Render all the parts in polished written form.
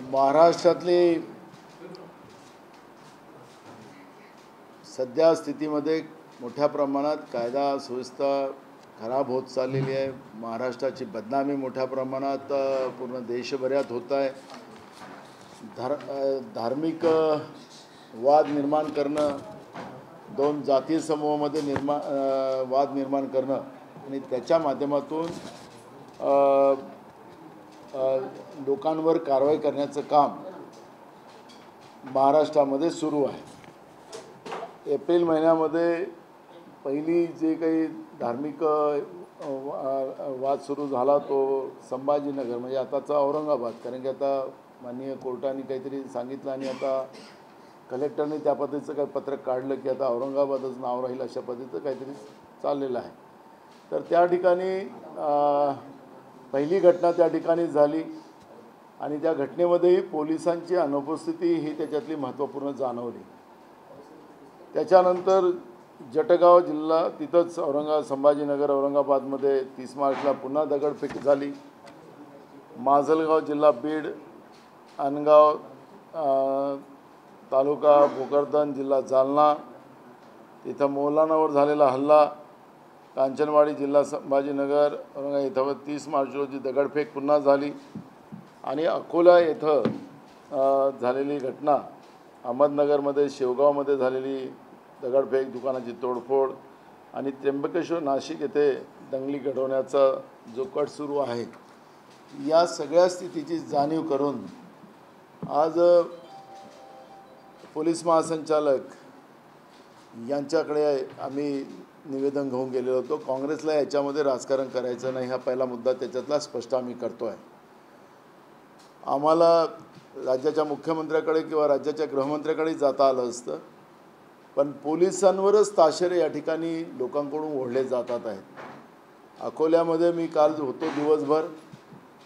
महाराष्ट्रातली सध्या स्थितीमध्ये मोठ्या प्रमाणात कायदा सुव्यवस्था खराब होत चाललेली आहे। महाराष्ट्राची बदनामी मोठ्या प्रमाणात पूर्ण देशभरात होत आहे। धार्मिक वाद निर्माण करणं, दोन जातीय समूहामध्ये वाद निर्माण करणं आणि त्याच्या माध्यमातून लोकांवर कारवाई करण्याचं काम महाराष्ट्रामध्ये सुरू आहे। एप्रिल महिन्यामध्ये पहिली जे काही धार्मिक वाद सुरू झाला तो संभाजीनगर म्हणजे आताचा औरंगाबाद, कारण की आता माननीय कोर्टाने काहीतरी सांगितलं आणि आता कलेक्टरने त्या पद्धतीचं काही पत्रक काढलं की आता औरंगाबादच नाव राहील अशा पद्धतीचं काहीतरी चाललेलं आहे। तर त्या ठिकाणी पहिली घटना त्या ठिकाणी झाली आणि त्या घटनेमध्येही पोलिसांची अनुपस्थिती ही त्याच्यातली महत्त्वपूर्ण जाणवली। त्याच्यानंतर जटगाव जिल्हा तिथंच संभाजीनगर औरंगाबादमध्ये 30 मार्चला पुन्हा दगडफेक झाली। माजलगाव जिल्हा बीड, अनगाव तालुका भोकरदन जिल्हा जालना तिथं मौलानावर झालेला हल्ला, कांचनवाडी जिल्हा संभाजीनगर औरंगाबाद इथं 30 मार्च रोजी दगडफेक पुन्हा झाली आणि अकोला येथे झालेली घटना, अहमदनगरमध्ये शेवगावमध्ये झालेली दगडफेक, दुकानाची तोडफोड आणि त्र्यंबकेश्वर नाशिक येथे दंगली घडवण्याचा जो कट सुरू आहे, या सगळ्या स्थितीची जाणीव करून आज पोलीस महासंचालक यांच्याकडे आम्ही निवेदन घेऊन गेलेलो होतो। काँग्रेसला याच्यामध्ये राजकारण करायचं नाही हा पहिला मुद्दा त्याच्यातला स्पष्ट आम्ही करतो आहे। आम्हाला राज्याच्या मुख्यमंत्र्याकडे किंवा राज्याच्या गृहमंत्र्याकडे जाता आलं असतं, पण पोलिसांवरच ताशेरे या ठिकाणी लोकांकडून ओढले जातात आहेत। अकोल्यामध्ये मी काल होतो दिवसभर,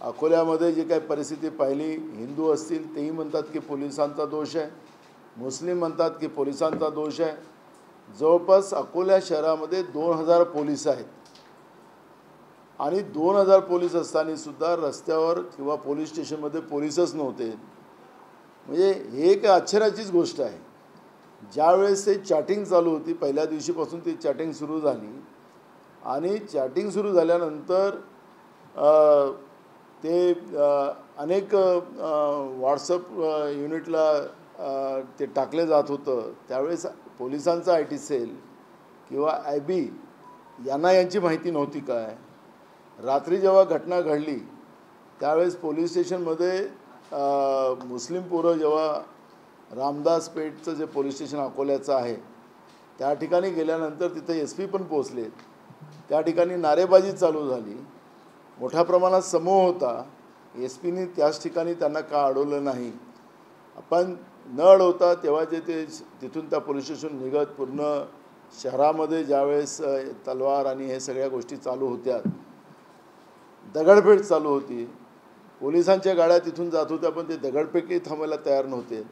अकोल्यामध्ये जी काही परिस्थिती पाहिली, हिंदू असतील तेही म्हणतात की पोलिसांचा दोष आहे, मुस्लिम म्हणतात की पोलिसांचा दोष आहे। जवळपास अकोला शहरामध्ये 2000 पोलीस आहेत आणि 2000 पोलीस असताना सुद्धा रस्त्यावर किंवा पोलीस स्टेशनमध्ये पोलीसच नव्हते। म्हणजे हे एक आश्चर्याचीच गोष्ट आहे। ज्यावेळेस ते चॅटिंग चालू होती, पहिल्या दिवशीपासून ती चॅटिंग सुरू झाली आणि चॅटिंग सुरू झाल्यानंतर ते अनेक व्हॉट्सअप युनिटला ते टाकले जात होतं। त्यावेळेस पोलिसांचा IT सेल किंवा IB यांना यांची माहिती नव्हती काय? रात्री जेव्हा घटना घडली त्यावेळेस पोलीस स्टेशनमध्ये मुस्लिम पोरं जेव्हा रामदास पेठचं जे पोलीस स्टेशन अकोल्याचं आहे त्या ठिकाणी गेल्यानंतर तिथे SP पण पोहोचले। त्या ठिकाणी नारेबाजी चालू झाली, मोठ्या प्रमाणात समूह होता। SPने त्याच ठिकाणी त्यांना का अडवलं नाही? आपण न अडवता तेव्हा जे ते तिथून त्या पोलीस स्टेशन निघत पूर्ण शहरामध्ये ज्यावेळेस तलवार आणि हे सगळ्या गोष्टी चालू होत्या, दगडफेक चालू होती, पोलिसांच्या गाड्या तिथून जात होत्या पण ते दगडफेकही थांबायला तयार नव्हते,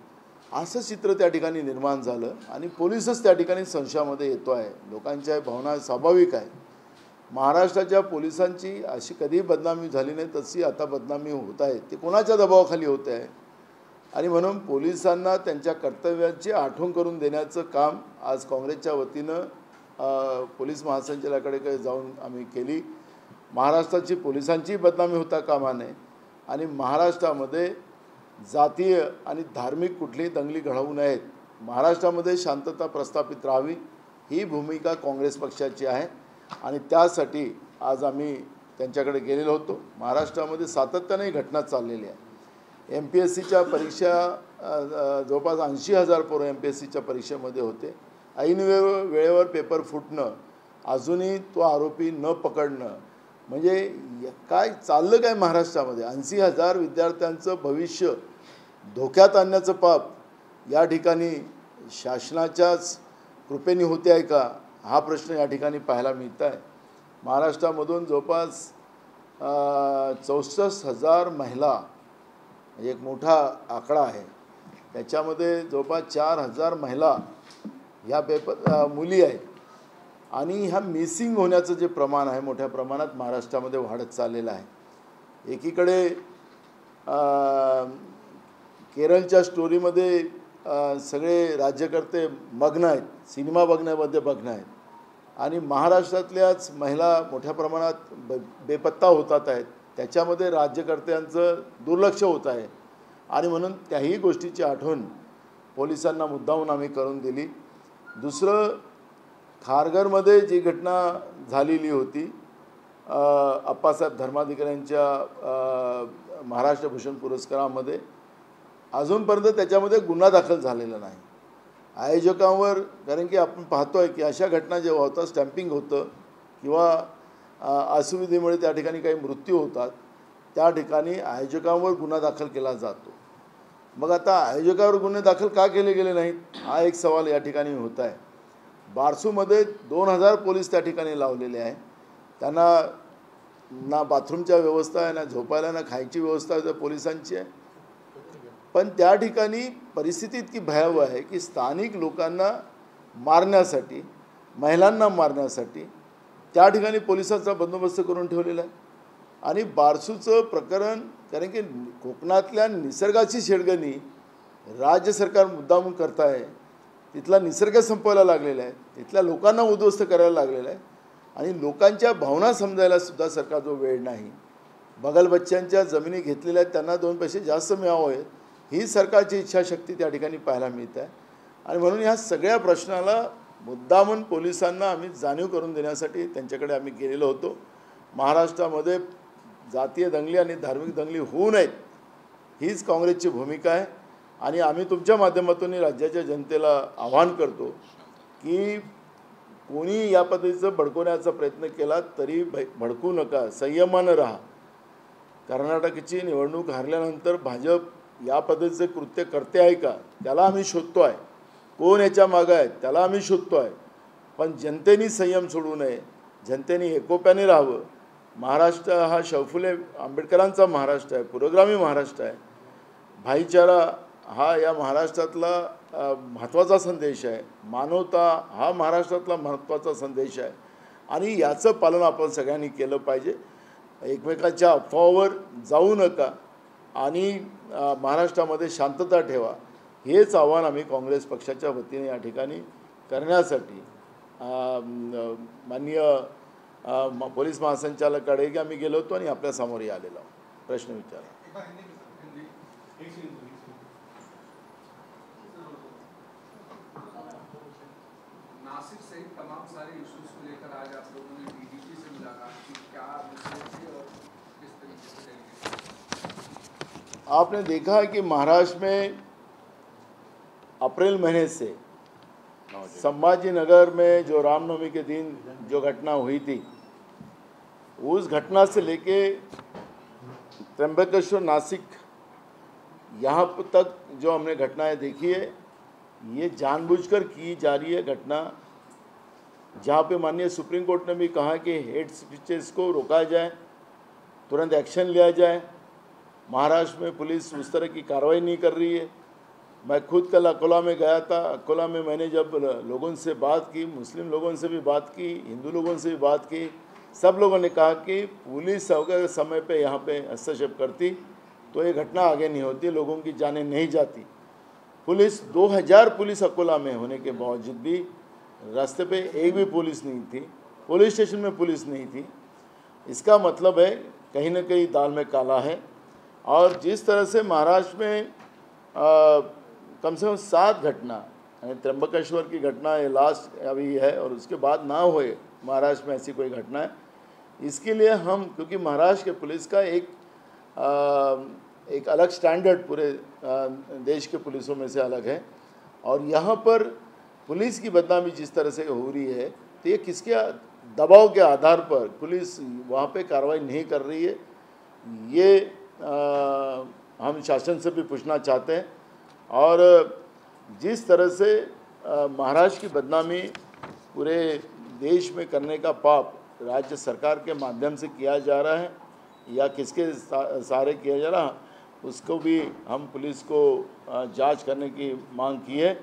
असं चित्र त्या ठिकाणी निर्माण झालं आणि पोलीसच त्या ठिकाणी संशयामध्ये येतो आहे। लोकांच्या भावना स्वाभाविक आहे। महाराष्ट्राच्या पोलिसांची अशी कधी बदनामी झाली नाही तशी आता बदनामी होत आहे। ते कोणाच्या दबावाखाली होत आहे आणि म्हणून पोलिसांना त्यांच्या कर्तव्याची आठवण करून देण्याचं काम आज काँग्रेसच्या वतीनं पोलीस महासंचालकाकडे जाऊन आम्ही केली। महाराष्ट्राची पोलिसांची बदनामी होता कामा नये आणि महाराष्ट्रामध्ये जातीय आणि धार्मिक कुठलीही दंगली घडवू नयेत, महाराष्ट्रामध्ये शांतता प्रस्थापित राहावी ही भूमिका काँग्रेस पक्षाची आहे आणि त्यासाठी आज आम्ही त्यांच्याकडे गेलेलो होतो। महाराष्ट्रामध्ये सातत्याने घटना चाललेली आहे। MPSCच्या परीक्षा जवळपास 80,000 पोरं MPSCच्या परीक्षेमध्ये होते। ऐन वेळेवर पेपर फुटणं, अजूनही तो आरोपी न पकडणं, म्हणजे काय चाललं काय महाराष्ट्रामध्ये? 80,000 विद्यार्थ्यांचं भविष्य धोक्यात आणण्याचं पाप या ठिकाणी शासनाच्याच कृपेने होते आहे का? हा प्रश्न या ठिकाणी पाहायला मिळत आहे। महाराष्ट्रामधून जवळपास 64,000 महिला एक मोठा आकडा आहे। त्याच्यामध्ये जवळपास 4,000 महिला ह्या मुली आहेत आणि ह्या मिसिंग होण्याचं जे प्रमाण आहे मोठ्या प्रमाणात महाराष्ट्रामध्ये वाढत चाललेलं आहे। एकीकडे केरळच्या स्टोरीमध्ये सगळे राज्यकर्ते मग्न आहेत, सिनेमा बघण्यामध्ये मग्न आहेत आणि महाराष्ट्रातल्याच महिला मोठ्या प्रमाणात बेपत्ता होतात आहेत. त्याच्यामध्ये राज्यकर्त्यांचं दुर्लक्ष होत आहे आणि म्हणून त्याही गोष्टीची आठवण पोलिसांना मुद्दामून आम्ही करून दिली. दुसरं, खारघरमध्ये जी घटना झालेली होती अप्पासाहेब धर्माधिकाऱ्यांच्या महाराष्ट्र भूषण पुरस्कारामध्ये, अजूनपर्यंत त्याच्यामध्ये गुन्हा दाखल झालेला नाही आयोजकांवर. कारण की आपण पाहतोय की अशा घटना जेव्हा होतात, स्टॅम्पिंग होतं किंवा असुविधेमुळे त्या ठिकाणी काही मृत्यू होतात, त्या ठिकाणी आयोजकांवर गुन्हा दाखल केला जातो. मग आता आयोजकावर गुन्हे दाखल का केले गेले नाहीत, हा एक सवाल या ठिकाणी होत आहे. बारसूमध्ये 2000 पोलीस त्या ठिकाणी लावलेले आहे. त्यांना ना बाथरूमच्या व्यवस्था आहे, ना झोपायला, ना खायची व्यवस्था त्या पोलिसांची आहे. पण त्या ठिकाणी परिस्थिती इतकी भयावह आहे की स्थानिक लोकांना मारण्यासाठी, महिलांना मारण्यासाठी त्या ठिकाणी पोलिसांचा बंदोबस्त करून ठेवलेला आहे. आणि बारसूचं प्रकरण, कारण की कोकणातल्या निसर्गाची छेडगणी राज्य सरकार मुद्दामून करत आहे. तिथला निसर्ग संपवायला लागलेला आहे, तिथल्या लोकांना उद्ध्वस्त करायला लागलेला आहे आणि लोकांच्या भावना समजायला सुद्धा सरकारचा वेळ नाही. बगलबच्च्यांच्या जमिनी घेतलेल्या आहेत, त्यांना 2 पैसे जास्त मिळावे ही सरकारची इच्छाशक्ती त्या ठिकाणी पाहायला मिळत आहे. आणि म्हणून ह्या सगळ्या प्रश्नाला मुद्दामून पोलिसांना आम्ही जाणीव करून देण्यासाठी त्यांच्याकडे आम्ही गेलेलो होतो. महाराष्ट्रामध्ये जातीय दंगली आणि धार्मिक दंगली होऊ नयेत हीच काँग्रेसची भूमिका आहे. आणि आम्ही तुमच्या माध्यमातून राज्याच्या जनतेला आवाहन करतो की कोणी या पद्धतीचं भडकवण्याचा प्रयत्न केला तरी भडकू नका, संयमानं राहा. कर्नाटकची निवडणूक हारल्यानंतर भाजप या पद्धतीचे कृत्य करते आहे का, त्याला आम्ही शोधतो आहे. कोण याच्या मागं आहे त्याला आम्ही शोधतो आहे. पण जनतेने संयम सोडू नये, जनतेने एकोप्याने राहावं. महाराष्ट्र हा शाहू आंबेडकरांचा महाराष्ट्र आहे, पुरोगामी महाराष्ट्र आहे. भाईचारा हा या महाराष्ट्रातला महत्त्वाचा संदेश आहे. मानवता हा महाराष्ट्रातला महत्त्वाचा संदेश आहे आणि याचं पालन आपण सगळ्यांनी केलं पाहिजे. एकमेकांच्या अफवावर जाऊ नका आणि महाराष्ट्रामध्ये शांतता ठेवा, हेच आव्हान आम्ही काँग्रेस पक्षाच्या वतीने या ठिकाणी करण्यासाठी माननीय पोलीस महासंचालकाकडे आम्ही गेलो होतो आणि आपल्यासमोरही आलेला प्रश्न विचारला. नासिक सहित तमाम सारे इश्यूज को लेकर आज आप लोगों ने डीजीपी से मुलाकात की, क्या विषय थे और किस तरीके से? आपने देखा है कि महाराष्ट्र में अप्रैल महीने से संभाजी नगर में जो रामनवमी के दिन जो घटना हुई थी, उस घटना से लेके त्र्यंबकेश्वर, नासिक, यहाँ तक जो हमने घटनाएं देखी है, ये जानबूझकर की जा रही है घटना, जहाँ पे माननीय सुप्रीम कोर्ट ने भी कहा कि हेट स्पीचेस को रोका जाए, तुरंत एक्शन लिया जाए. महाराष्ट्र में पुलिस उस तरह की कार्रवाई नहीं कर रही है. मैं खुद कल अकोला में गया था. अकोला में मैंने जब लोगों से बात की, मुस्लिम लोगों से भी बात की, हिंदू लोगों से भी बात की, सब लोगों ने कहा कि पुलिस अगर समय पे यहाँ पे हस्तक्षेप करती तो ये घटना आगे नहीं होती, लोगों की जानें नहीं जाती. पुलिस 2000 पुलिस अकोला में होने के बावजूद भी रास्ते पे एक भी पुलिस नहीं थी, पुलिस स्टेशन में पुलिस नहीं थी. इसका मतलब है कहीं ना कहीं दाल में काला है. और जिस तरह से महाराष्ट्र में कम से कम 7 घटना, यानी त्र्यंबकेश्वर की घटना ये लास्ट अभी है और उसके बाद ना होए महाराष्ट्र में ऐसी कोई घटना है, इसके लिए हम, क्योंकि महाराष्ट्र के पुलिस का एक अलग स्टैंडर्ड पूरे देश के पुलिसों में से अलग है. और यहाँ पर पुलिस की बदनामी जिस तरह से हो रही है, तो ये किसके दबाव के आधार पर पुलिस वहाँ पे कार्रवाई नहीं कर रही है, ये हम शासन से भी पूछना चाहते हैं. और जिस तरह से महाराष्ट्र की बदनामी पूरे देश में करने का पाप राज्य सरकार के माध्यम से किया जा रहा है या किसके सहारे किया जा रहा है, उसको भी हम पुलिस को जांच करने की मांग की है.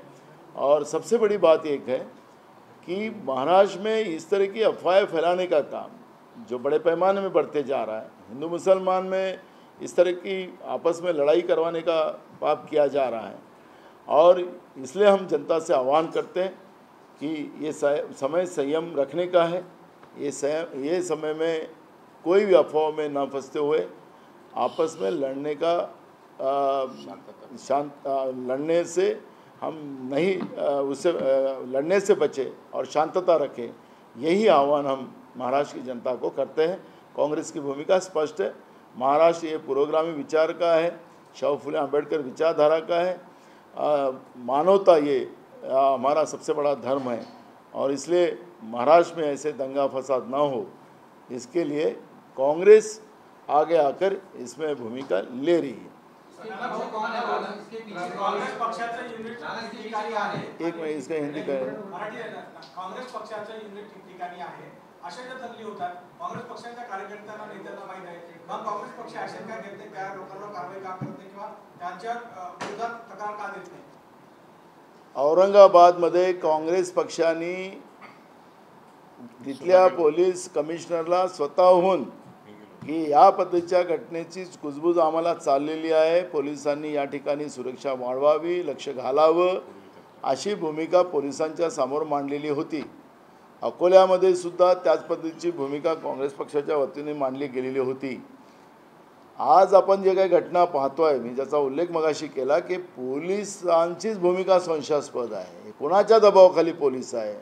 और सबसे बड़ी बात एक है कि महाराष्ट्र में इस तरह की अफवाहें फैलाने का काम जो बड़े पैमाने में बढ़ते जा रहा है, हिंदू मुसलमान में इस तरह की आपस में लड़ाई करवाने का पाप किया जा रहा है। और इसलिए हम जनता से आह्वान करते हैं कि ये समय संयम रखने का है। ये समय में कोई भी अफवाह में ना फंसते हुए आपस में लड़ने का लड़ने से हम नहीं उससे लड़ने से बचे और शांतता रखें, यही आह्वान हम महाराष्ट्र की जनता को करते हैं। कांग्रेस की भूमिका स्पष्ट है। महाराष्ट्र ये पुरोगामी विचार का है, शाहू फुले अम्बेडकर विचारधारा का है। मानवता ये हमारा सबसे बड़ा धर्म है और इसलिए महाराष्ट्र में ऐसे दंगा फसाद ना हो, इसके लिए कांग्रेस आगे आकर इसमें भूमिका ले रही है। काँग्रेस पक्षाचं युनिट ठिकठिकाणी आहे। एक मिनिट, इसका हिंदी काय आहे? काँग्रेस पक्षाचं युनिट ठिकठिकाणी आहे, अशा ज्या दंगली होतात काँग्रेस पक्षाच्या कार्यकर्त्यांना नेत्यांना माहित आहे, मग काँग्रेस पक्ष ऍक्शन काय घेते, त्या लोकांवर कारवाई का करत नाही किंवा त्यांच्या विरोधात तक्रार का देत नाही? औरंगाबादमध्ये काँग्रेस पक्षाने तिथल्या पोलीस कमिशनरला स्वतःहून की या पद्धतीच्या घटनेची कुजबूज आम्हाला चाललेली आहे, पोलिसांनी या ठिकाणी सुरक्षा वाढवावी, लक्ष घालावं, अशी भूमिका पोलिसांच्या समोर मांडलेली होती। अकोल्यामध्ये सुद्धा त्याच पद्धतीची भूमिका काँग्रेस पक्षाच्या वतीने मांडली गेलेली होती। आज आपण जे काही घटना पाहतोय, मी ज्याचा उल्लेख मगाशी केला की पोलिसांचीच भूमिका संशयास्पद आहे, कोणाच्या दबावाखाली पोलीस आहे।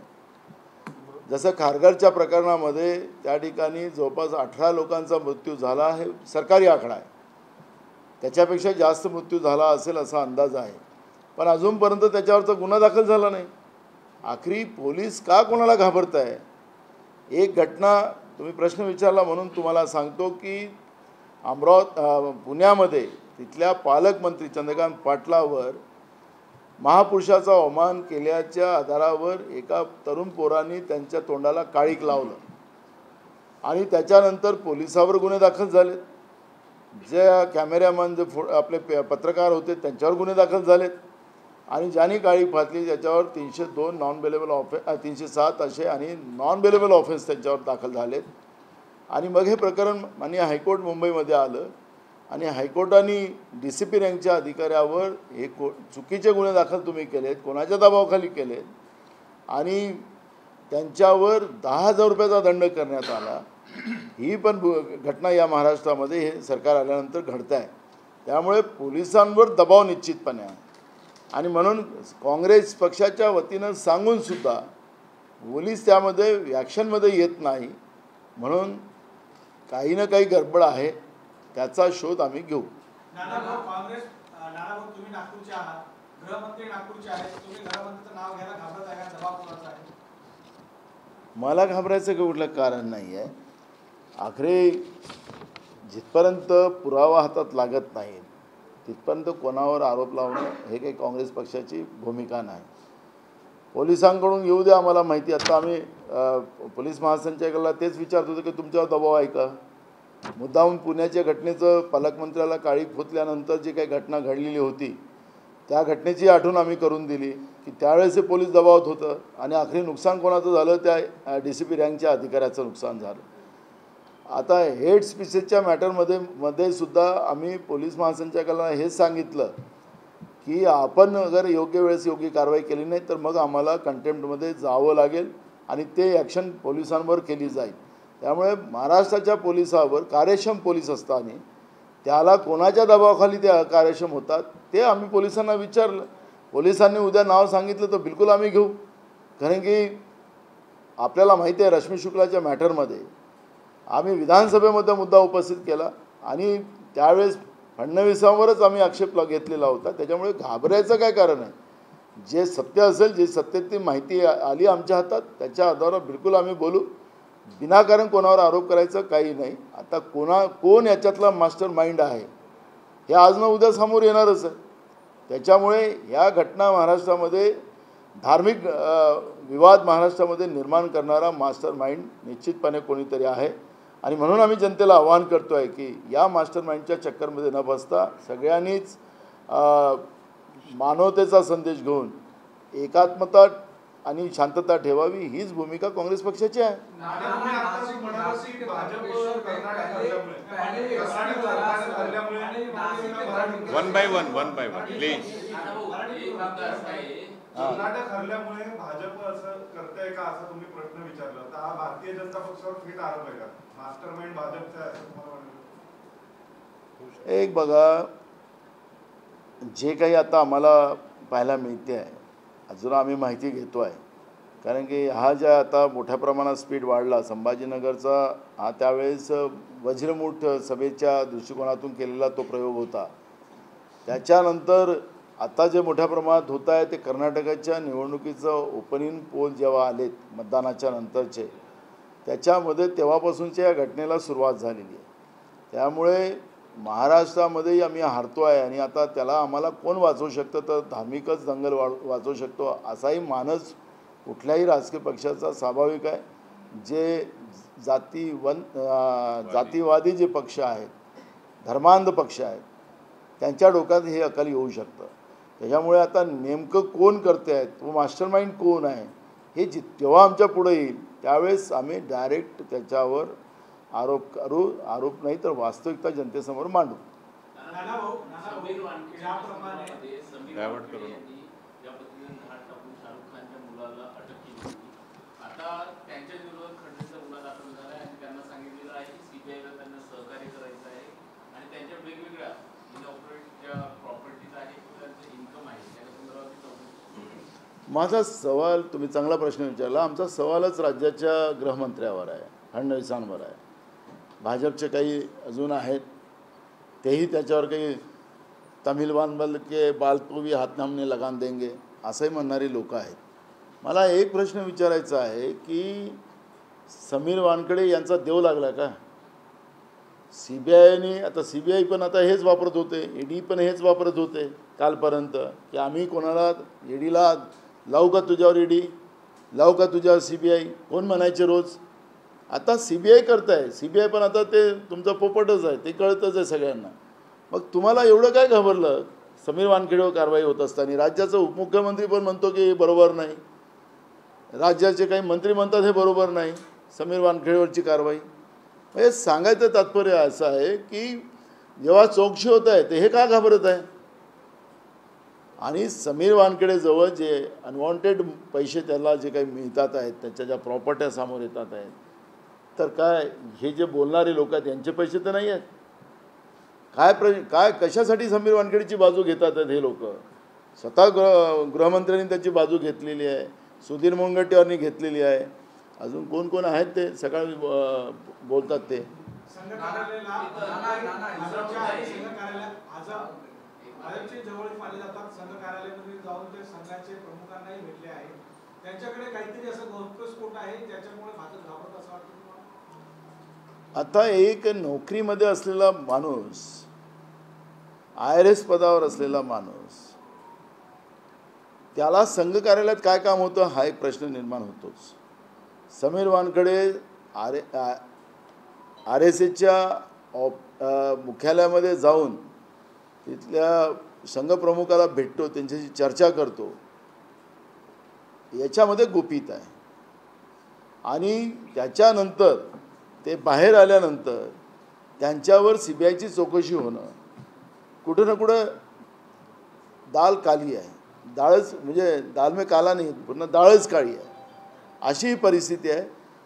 जसं खारघरच्या प्रकरणामध्ये त्या ठिकाणी जवळपास 18 लोकांचा मृत्यू झाला आहे, सरकारी आकडा आहे, त्याच्यापेक्षा जास्त मृत्यू झाला असेल असा अंदाज आहे, पण अजूनपर्यंत त्याच्यावरचा गुन्हा दाखल झाला नाही। आखरी पोलीस का कोणाला घाबरत आहे? एक घटना तुम्ही प्रश्न विचारला म्हणून तुम्हाला सांगतो की पुण्यामध्ये तिथल्या पालकमंत्री चंद्रकांत पाटलावर महापुरुषाचा अवमान केल्याच्या आधारावर एका तरुण पोरांनी त्यांच्या तोंडाला काळीक लावलं आणि त्याच्यानंतर पोलिसावर गुन्हे दाखल झाले। जे कॅमेरामॅन जे आपले पत्रकार होते त्यांच्यावर गुन्हे दाखल झालेत आणि ज्यांनी काळीक फासली त्याच्यावर 302 नॉन बेलेबल ऑफेन्स 307 असे आणि नॉन बेलेबल ऑफेन्स त्यांच्यावर दाखल झालेत। आणि मग हे प्रकरण माननीय हायकोर्ट मुंबईमध्ये आलं आणि हायकोर्टाने DCP रँकच्या अधिकाऱ्यावर हे चुकीचे गुन्हे दाखल तुम्ही केलेत, कोणाच्या दबावाखाली केलेत आणि त्यांच्यावर 10,000 रुपयाचा दंड करण्यात आला। ही पण घटना या महाराष्ट्रामध्ये हे सरकार आल्यानंतर घडत आहे। त्यामुळे पोलिसांवर दबाव निश्चितपणे आहे आणि म्हणून काँग्रेस पक्षाच्या वतीनं सांगून सुद्धा पोलीस त्यामध्ये ॲक्शनमध्ये येत नाही, म्हणून काही ना काही गडबड आहे, त्याचा शोध आम्ही घेऊ। काँग्रेस तुम्ही नागपूरचे आहात, गृहमंत्री नागपूरचे आहेत, तुम्ही गृहमंत्रीचं नाव घ्यायला घाबरत आहे का? जबाब कोणाचा आहे? मला घाबरायचं कुठलं कारण नाही आहे। आखरी जिथपर्यंत पुरावा हातात लागत नाही तिथपर्यंत कोणावर आरोप लावणं हे काही काँग्रेस पक्षाची भूमिका नाही। पोलिसांकडून येऊ द्या, आम्हाला माहिती। आता आम्ही पोलीस महासंचालकाला तेच विचारत होतो की तुमच्यावर दबाव आहे का? मुद्दाम पुण्याच्या घटनेचं पालकमंत्र्याला काळीक फुटल्यानंतर जी काही घटना घडलेली होती त्या घटनेची आठवण आम्ही करून दिली की त्यावेळेस पोलीस दबावात होतं आणि आखरी नुकसान कोणाचं झालं? त्या DCP रँकच्या अधिकाऱ्याचं नुकसान झालं। आता हेड स्पीचच्या मॅटरमध्ये सुद्धा आम्ही पोलीस महासंचालकाला हेच सांगितलं की आपण अगर योग्य वेळेस योग्य कारवाई केली नाही तर मग आम्हाला कंटेम्प्टमध्ये जावं लागेल आणि ते ॲक्शन पोलिसांवर केली जाईल। त्यामुळे महाराष्ट्राच्या पोलिसावर कार्यक्षम पोलीस असताना त्याला कोणाच्या दबावाखाली ते कार्यक्षम होतात ते आम्ही पोलिसांना विचारलं। पोलिसांनी उद्या नाव सांगितलं तर बिलकुल आम्ही घेऊ, कारण की आपल्याला माहिती आहे रश्मी शुक्लाच्या मॅटरमध्ये आम्ही विधानसभेमध्ये मुद्दा उपस्थित केला आणि त्यावेळेस फडणवीसांवरच आम्ही आक्षेप घेतलेला होता। त्याच्यामुळे घाबरायचं काय कारण आहे? जे सत्य असेल, जे सत्याची माहिती आली आमच्या हातात त्याच्या आधारावर बिलकुल आम्ही बोलू, विनाकारण कोणावर आरोप करायचं काही नाही। आता कोण याच्यातला मास्टर माइंड आहे हे आज ना उद्या समोर येणारच आहे। त्याच्यामुळे या घटना महाराष्ट्रामध्ये धार्मिक विवाद महाराष्ट्रामध्ये निर्माण करणारा मास्टर माइंड निश्चितपणे कोणीतरी आहे आणि म्हणून आम्ही जनतेला आवाहन करतोय की या मास्टर माइंडच्या चक्करमध्ये न बसता सगळ्यांनीच मानवतेचा संदेश घेऊन एकात्मता आणि शांतता ठेवावी हीच भूमिका काँग्रेस पक्षाची आहे. One by one please. Karnataka हरल्यामुळे भाजप असं करताय का असं तुम्ही प्रश्न विचारला तर हा भारतीय जनता पक्षावर थेट आरोप आहे का? मास्टरमाइंड भाजपचा आहे असं तुम्हाला वाटतं? एक बघा, जे काही आता आम्हाला पाहायला मिळते आहे, अजून आम्ही माहिती घेतो आहे, कारण की हा ज्या आता मोठ्या प्रमाणात स्पीड वाढला संभाजीनगरचा, हा त्यावेळेस वज्रमूठ सभेच्या दृष्टिकोनातून केलेला तो प्रयोग होता. त्याच्यानंतर आता जे मोठ्या प्रमाणात होत आहे ते कर्नाटकाच्या निवडणुकीचं ओपनिंग पोल जेव्हा आलेत मतदानाच्या नंतरचे, त्याच्यामध्ये तेव्हापासूनच्या या घटनेला सुरुवात झालेली आहे. त्यामुळे महाराष्ट्रामध्येही आम्ही हारतो आहे आणि आता त्याला आम्हाला कोण वाचवू शकतं, तर धार्मिकच दंगल वाचवू शकतो असाही मानस कुठल्याही राजकीय पक्षाचा स्वाभाविक आहे. जे जातीवादी जे पक्ष आहेत, धर्मांध पक्ष आहेत, त्यांच्या डोक्यात हे अकल येऊ शकतं. त्याच्यामुळे आता नेमकं कोण करते आहे, तो मास्टरमाइंड कोण आहे, हे जेव्हा आमच्या पुढे येईल त्यावेळेस आम्ही डायरेक्ट त्याच्यावर आरोप करू. आरोप नाही तर वास्तविकता जनतेसमोर मांडू. माझा सवाल, तुम्ही चांगला प्रश्न विचारला. आमचा सवालच राज्याच्या गृहमंत्र्यावर आहे, फडणवीसांवर आहे. भाजपचे काही अजून आहेत, तेही त्याच्यावर काही तमिल बांधल के बाल को भी हाथ हमने लगान देंगे असंही म्हणणारी लोक आहेत. मला एक प्रश्न विचारायचा आहे की समीर वानखडे यांचा देव लागला का? CBIने, आता CBI पण आता हेच वापरत होते, ED पण हेच वापरत होते कालपर्यंत, की आम्ही कोणाला EDला लावू का तुझ्यावर ED, लावू का तुझ्यावर CBI, कोण म्हणायचे रोज. आता CBI करत आहे. CBI पण आता ते तुमचं पोपटच आहे, ते कळतच आहे सगळ्यांना. मग तुम्हाला एवढं काय घाबरलं समीर वानखेडेवर कारवाई होत असताना? राज्याचा उपमुख्यमंत्री पण म्हणतो की हे बरोबर नाही, राज्याचे काही मंत्री म्हणतात हे बरोबर नाही समीर वानखेडेवरची कारवाई. हे सांगायचं तात्पर्य असं आहे की जेव्हा चौकशी होत आहे ते हे का घाबरत आहे. आणि समीर वानखेडेजवळ जे अनवॉन्टेड पैसे त्याला जे काही मिळतात आहेत, त्याच्या ज्या प्रॉपर्ट्या समोर येतात आहेत, तर काय हे जे बोलणारे लोक आहेत यांचे पैसे तर नाही आहेत. काय कशासाठी समीर वानखेडेची बाजू घेतात हे लोक? स्वतः गृहमंत्र्यांनी त्याची बाजू घेतलेली आहे, सुधीर मुनगंटीवारनी घेतलेली आहे, अजून कोण कोण आहेत ते सकाळी बोलतात ते. भाजपचे जवळ मानले जातात, संघ कार्यालयामध्ये जाऊन ते संघाचे प्रमुखांनाही भेटले आहेत. त्यांच्याकडे काहीतरी असं गौप्यस्फोट आहे ज्याच्यामुळे भाजप घाबरत असं वाटतं तुम्हाला? आता एक नोकरीमध्ये असलेला माणूस, IRS पदावर असलेला माणूस, त्याला संघ कार्यालयात काय काम होतं हा एक प्रश्न निर्माण होतोच. समीर वानखडे RSSच्या मुख्यालयामध्ये जाऊन तिथल्या संघप्रमुखाला भेटतो, त्यांच्याशी चर्चा करतो, याच्यामध्ये गुपित आहे. आणि त्याच्यानंतर ते बाहेर आल्यानंतर त्यांच्यावर CBIची चौकशी होणं, कुठं ना कुठं दाल काली आहे, डाळच म्हणजे दाल में काला नाही, पूर्ण डाळच काळी आहे, अशी परिस्थिती आहे.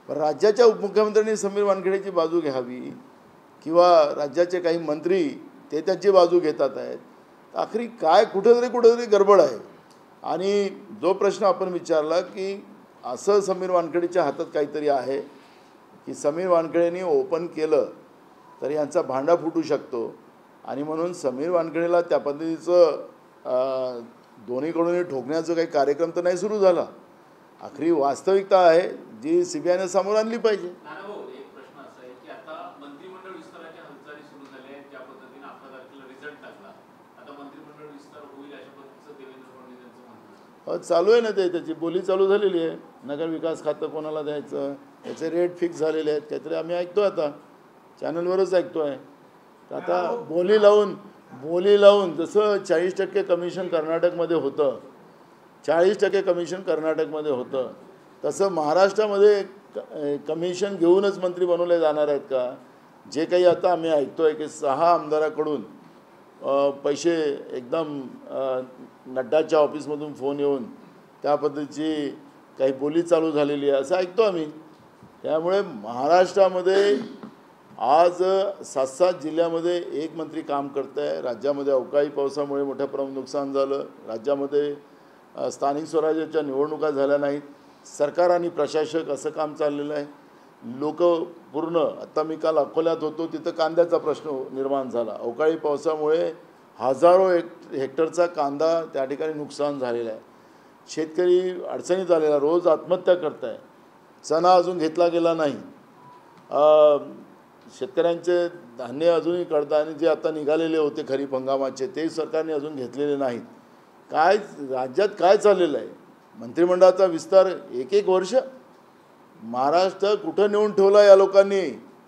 पण राज्याच्या उपमुख्यमंत्र्यांनी समीर वानखेडेची बाजू घ्यावी किंवा राज्याचे काही मंत्री ते त्यांची बाजू घेतात आहेत. आखरी काय कुठेतरी गडबड आहे. आणि जो प्रश्न आपण विचारला की असं समीर वानखेडेच्या हातात काहीतरी आहे की समीर वानखेडेंनी ओपन केलं तर यांचा भांडा फुटू शकतो, आणि म्हणून समीर वानखेडेला त्या पद्धतीचं दोन्हीकडून ठोकण्याचं काही कार्यक्रम तर नाही सुरू झाला. आखरी वास्तविकता आहे जी CBIने समोर आणली पाहिजे. एक प्रश्न असा आहे की आता मंत्रिमंडळ विस्ताराच्या हालचाली सुरू झाल्या आहेत, ज्या पद्धतीने 11 तारखेला रिझल्ट लागला, आता मंत्रिमंडळ विस्तार होईल अशा पद्धतीचं देवेंद्र फडणवीस यांचं म्हणणं चालू आहे ना, त्याची बोली चालू झालेली आहे. नगर विकास खातं कोणाला द्यायचं, त्याचे रेट फिक्स झालेले आहेत, काहीतरी आम्ही ऐकतो, आता चॅनलवरच ऐकतो आहे. तर आता बोली लावून जसं 40% कमिशन कर्नाटकमध्ये होतं 40% कमिशन कर्नाटकमध्ये होतं. तसं महाराष्ट्रामध्ये कमिशन घेऊनच मंत्री बनवले जाणार आहेत का? जे काही आता आम्ही ऐकतो आहे की 6 आमदाराकडून पैसे एकदम नड्डाच्या ऑफिसमधून फोन येऊन त्या पद्धतीची काही बोली चालू झालेली आहे असं ऐकतो आम्ही. त्यामुळे महाराष्ट्रामध्ये आज 7 जिल्ह्यामध्ये एक मंत्री काम करत आहे. राज्यामध्ये अवकाळी पावसामुळे मोठ्या प्रमाणात नुकसान झालं. राज्यामध्ये स्थानिक स्वराज्याच्या निवडणुका झाल्या नाहीत. सरकार आणि प्रशासक असं काम चाललेलं आहे. लोक पूर्ण, आता मी काल अकोल्यात होतो, तिथं कांद्याचा प्रश्न निर्माण झाला. अवकाळी पावसामुळे हजारो हेक्टरचा कांदा त्या ठिकाणी नुकसान झालेलं आहे. शेतकरी अडचणीत आलेला, रोज आत्महत्या करत आहे. चणा अजून घेतला गेला नाही. शेतकऱ्यांचे धान्य अजूनही कळतात आणि जे आता निघालेले होते खरीप हंगामाचे ते सरकारने अजून घेतलेले नाहीत. काय राज्यात काय चाललेलं आहे? मंत्रिमंडळाचा विस्तार 1 वर्ष. महाराष्ट्र कुठं नेऊन ठेवला या लोकांनी?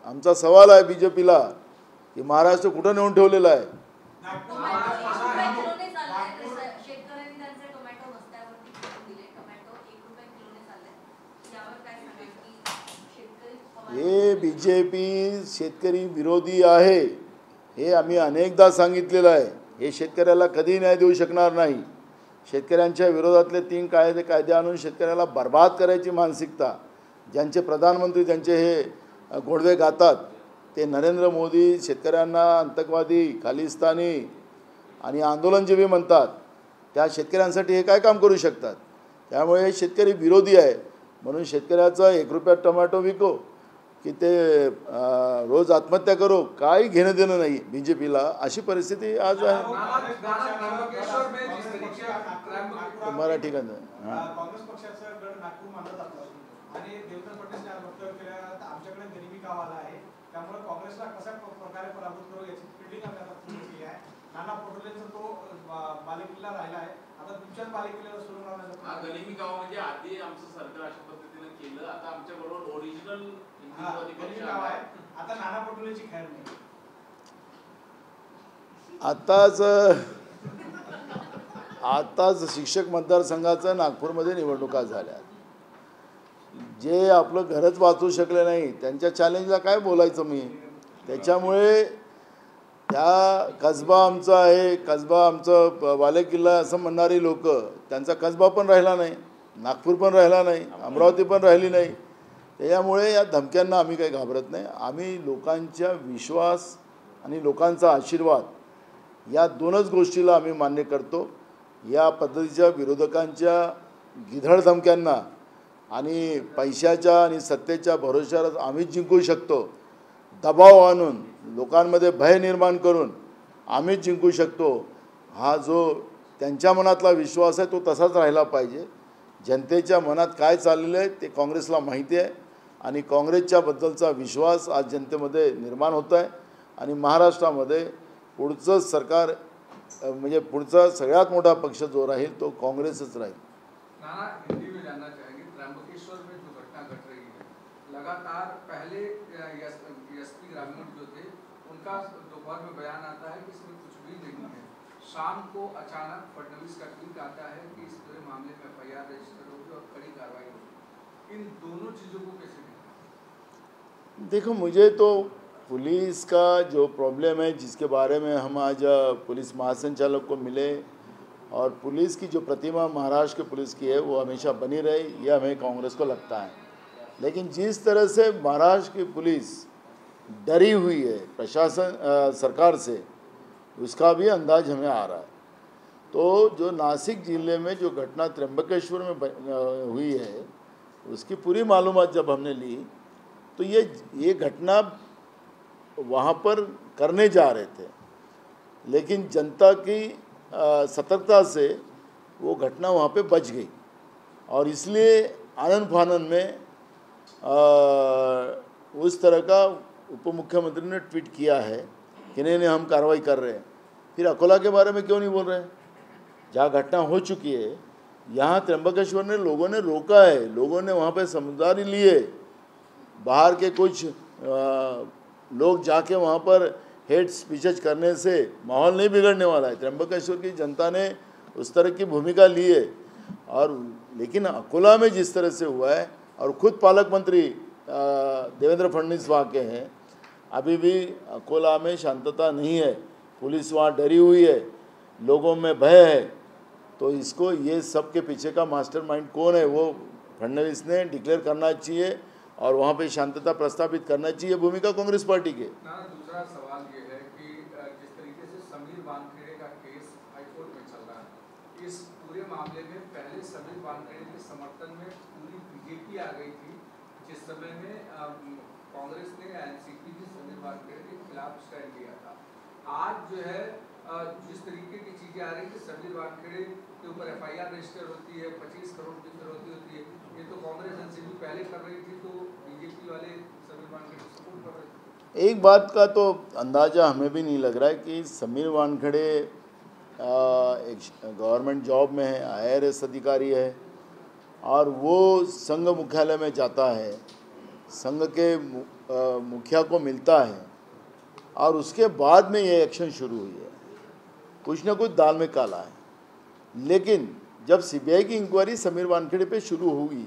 आमचा सवाल आहे BJPला की महाराष्ट्र कुठं नेऊन ठेवलेला आहे? हे BJP शेतकरी विरोधी आहे. हे आम्ही अनेकदा सांगितलेलं आहे. हे शेतकऱ्याला कधी न्याय देऊ शकणार नाही. शेतकऱ्यांच्या विरोधातले 3 कायदे आणून शेतकऱ्याला बर्बाद करायची मानसिकता, ज्यांचे प्रधानमंत्री त्यांचे हे गोडवे गातात, ते नरेंद्र मोदी शेतकऱ्यांना आतंकवादी, खालिस्तानी आणि आंदोलनजीवी म्हणतात, त्या शेतकऱ्यांसाठी हे काय काम करू शकतात? त्यामुळे हे शेतकरी विरोधी आहे. म्हणून शेतकऱ्याचा 1 रुपयात टोमॅटो विको की ते रोज आत्महत्या करो, काही घेणं देणं नाही BJPला. अशी परिस्थिती आज आहे. मराठी का काँग्रेस पक्षाचं गड नागपूर मानलं जातं आणि देवेंद्र फडणवीस यांनी वक्तव्य केलं आमच्याकडे गरिबी गाव आला आहे, त्यामुळे काँग्रेसला कशा प्रकारे पराभूत करू याची फिल्डिंग आम्ही केली आहे. नाना पटोलेंचा तो बालेकिल्ला राहिला आहे, आता तुमच्याच बालेकिल्ल्याला सुरू राहण्याचा गरिबी गाव म्हणजे आधी आमचं सरकार अशा पद्धतीने केलं, आता आमच्या बरोबर ओरिजिनल गाव आहे. आता नाना पटोलेची खैर नाही. आताच शिक्षक मतदारसंघाचं नागपूरमध्ये निवडणुका झाल्या. जे आपलं घरच वाचू शकले नाही त्यांच्या चॅलेंजला काय बोलायचं मी? त्याच्यामुळे त्या कसबा आमचा आहे, कसबा आमचं बालेकिल्ला असं म्हणणारी लोक, त्यांचा कसबा पण राहिला नाही, नागपूर पण राहिला नाही, अमरावती पण राहिली नाही. त्याच्यामुळे या धमक्यांना आम्ही काही घाबरत नाही. आम्ही लोकांच्या विश्वास आणि लोकांचा आशीर्वाद या 2च गोष्टीला आम्ही मान्य करतो. या पद्धतीच्या विरोधकांच्या गिधड धमक्यांना आणि पैशाच्या आणि सत्तेच्या भरोश्यावर आम्हीच जिंकू शकतो. दबाव आणून लोकांमध्ये भय निर्माण करून आम्हीच जिंकू शकतो. हा जो त्यांच्या मनातला विश्वास आहे तो तसाच राहिला पाहिजे. जनतेच्या मनात काय चाललेलं आहे ते काँग्रेसला माहिती आहे आणि काँग्रेसच्या बद्दलचा विश्वास आज जनतेमध्ये निर्माण होत आहे. आणि महाराष्ट्रामध्ये पुढचं सरकार म्हणजे पुढचा सगळ्यात मोठा पक्ष जो राहील तो काँग्रेसच राहील. नाना, हिंदी में जानना चाहेंगे, त्र्यंबकेश्वर में जो घटना घट रही है, लगातार पहले एसपी ग्रामीण जो थे उनका दोपहर में बयान आता है कि इसमें कुछ भी नहीं है. शाम को अचानक फडणवीस का ट्वीट आता है कि इस पूरे मामले में FIR रजिस्टर होगी और कड़ी कार्रवाई होगी. इन दोनों चीजों को कैसे देखा? देखो, मुझे तो पुलिस का जो प्रॉब्लम है जिसके बारे में हम आज पुलिस महासंचालक को मिले और पुलिस की जो प्रतिमा महाराष्ट्र की पुलिस की है वो हमेशा बनी रहे, ये हमें कांग्रेस को लगता है. लेकिन जिस तरह से महाराष्ट्र की पुलिस डरी हुई है प्रशासन सरकार से, उसका भी अंदाज हमें आ रहा है. तो जो नासिक ज़िले में जो घटना त्र्यंबकेश्वर में हुई है उसकी पूरी मालूमात जब हमने ली तो ये घटना वहाँ पर करने जा रहे थे, लेकिन जनता की सतर्कता से वो घटना वहाँ पे बच गई और इसलिए आनन फानन में उस तरह का उप मुख्यमंत्री ने ट्वीट किया है कि नहीं हम कार्रवाई कर रहे हैं. फिर अकोला के बारे में क्यों नहीं बोल रहे हैं? जहाँ घटना हो चुकी है यहाँ त्र्यंबकेश्वर ने लोगों ने रोका है, लोगों ने वहाँ पे समझदारी लिए. बाहर के कुछ लोग जाके वहाँ पर हेट स्पीचेज करने से माहौल नहीं बिगड़ने वाला है. त्र्यंबकेश्वर की जनता ने उस तरह की भूमिका ली है और लेकिन अकोला में जिस तरह से हुआ है, और खुद पालक मंत्री देवेंद्र फडणवीस वहाँ के हैं, अभी भी अकोला में शांतता नहीं है, पुलिस वहाँ डरी हुई है, लोगों में भय है। तो इसको ये सब के पीछे का मास्टरमाइंड कौन है वो फडणवीस ने डिक्लेयर करना चाहिए और वहाँ पे शांतता प्रस्तावित करना चाहिए भूमिका कांग्रेस पार्टी के। दूसरा सवाल ये है कि जिस तरीके से समीर वानखेड़े का केस हाईकोर्ट में चल रहा है, इस पूरे मामले में पहले समीर वानखेड़े के समर्थन में पूरी बीजेपी आ गई थी, जिस समय में कांग्रेस ने एनसीपी ने समीर वानखेड़े के खिलाफ स्टैंड लिया था। आज जो है जिस तरीके की चीजें आ रही है, समीर वानखेड़े के ऊपर एफआईआर रजिस्टर होती है, 25 करोड़ की फिरौती होती है, ये तो कांग्रेस एनसीपी पहले कर रही थी, तो बीजेपी वाले समीर वानखेड़े को सपोर्ट कर रहे थे। एक बात का तो अंदाज़ा हमें भी नहीं लग रहा है कि समीर वानखेड़े एक गवर्नमेंट जॉब में है, IRS अधिकारी है, और वो संघ मुख्यालय में जाता है, संघ के मुखिया को मिलता है, और उसके बाद में ये एक्शन शुरू हुई है। कुछ ना कुछ दाल में काला है। लेकिन जब CBI की इंक्वायरी समीर वानखेड़े पे शुरू हुई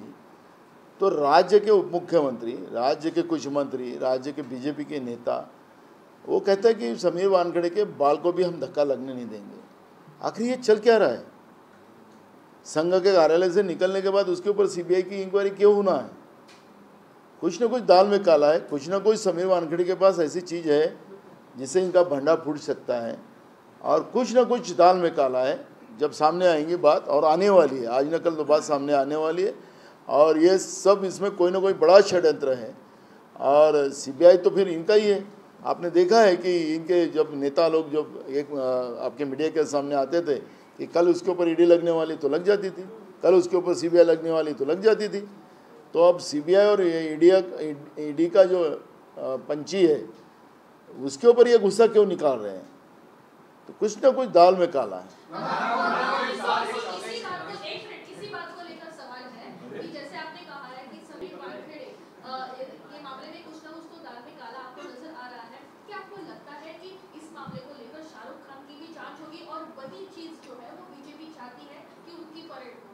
तो राज्य के उप मुख्यमंत्री, राज्य के कुछ मंत्री, राज्य के बीजेपी के नेता वो कहते हैं कि समीर वानखेड़े के बाल को भी हम धक्का लगने नहीं देंगे। आखिर ये चल क्या रहा है? संघ के कार्यालय से निकलने के बाद उसके ऊपर CBI की इंक्वायरी क्यों होना है? कुछ ना कुछ दाल में काला है, कुछ ना कुछ समीर वानखेड़े के पास ऐसी चीज़ है जिससे इनका भंडा फूट सकता है, और कुछ ना कुछ दाल में काला है। जब सामने आएंगी बात, और आने वाली है, आज न कल तो बात सामने आने वाली है, और ये सब इसमें कोई ना कोई बड़ा षड्यंत्र है, और CBI तो फिर इनका ही है। आपने देखा है कि इनके जब नेता लोग जब एक आपके मीडिया के सामने आते थे कि कल उसके ऊपर ED लगने वाली तो लग जाती थी, कल उसके ऊपर CBI लगने वाली तो लग जाती थी। तो अब CBI और ED का जो पंची है उसके ऊपर ये गुस्सा क्यों निकाल रहे हैं? तो कुछ ना कुछ दाल में काला है। इसी बात को लेकर सवाल है कि जैसे आपने कहा है कि समीर वानखेड़े के मामले में कुछ ना कुछ तो दाल में काला आपको नजर आ रहा है, क्या आपको लगता है कि इस मामले को लेकर शाहरुख खान की भी जांच होगी और वही चीज जो है वो बीजेपी चाहती है कि उनकी परेड हो?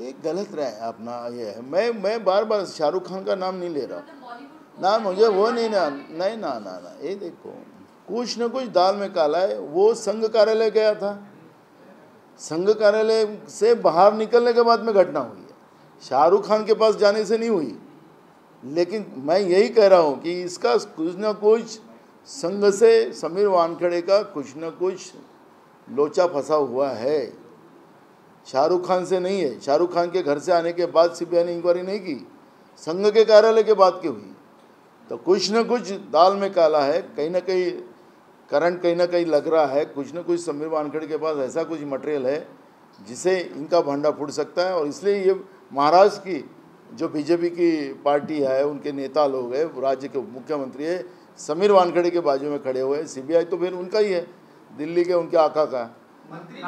ये गलत रहा है अपना, ये है। मैं बार बार शाहरुख खान का नाम नहीं ले रहा ना, मुझे वो नहीं ना, ये देखो कुछ ना कुछ दाल में काला है। वो संघ कार्यालय गया था, संघ कार्यालय से बाहर निकलने के बाद में घटना हुई है, शाहरुख खान के पास जाने से नहीं हुई। लेकिन मैं यही कह रहा हूँ कि इसका कुछ ना कुछ संघ से समीर वानखेड़े का कुछ ना कुछ लोचा फंसा हुआ है, शाहरुख खान से नहीं है। शाहरुख खान के घर से आने के बाद CBI ने इंक्वायरी नहीं की, संघ के कार्यालय के बाद की हुई। तो कुछ ना कुछ दाल में काला है, कहीं ना कहीं करंट कहीं ना कहीं लग रहा है, कुछ ना कुछ समीर वानखेड़े के पास ऐसा कुछ मटेरियल है जिसे इनका भंडा फूट सकता है। और इसलिए ये महाराष्ट्र की जो बीजेपी की पार्टी है, उनके नेता लोग हैं, राज्य के मुख्यमंत्री है, समीर वानखेड़े के बाजू में खड़े हुए हैं। CBI तो फिर उनका ही है, दिल्ली के उनके आका का। मुंबई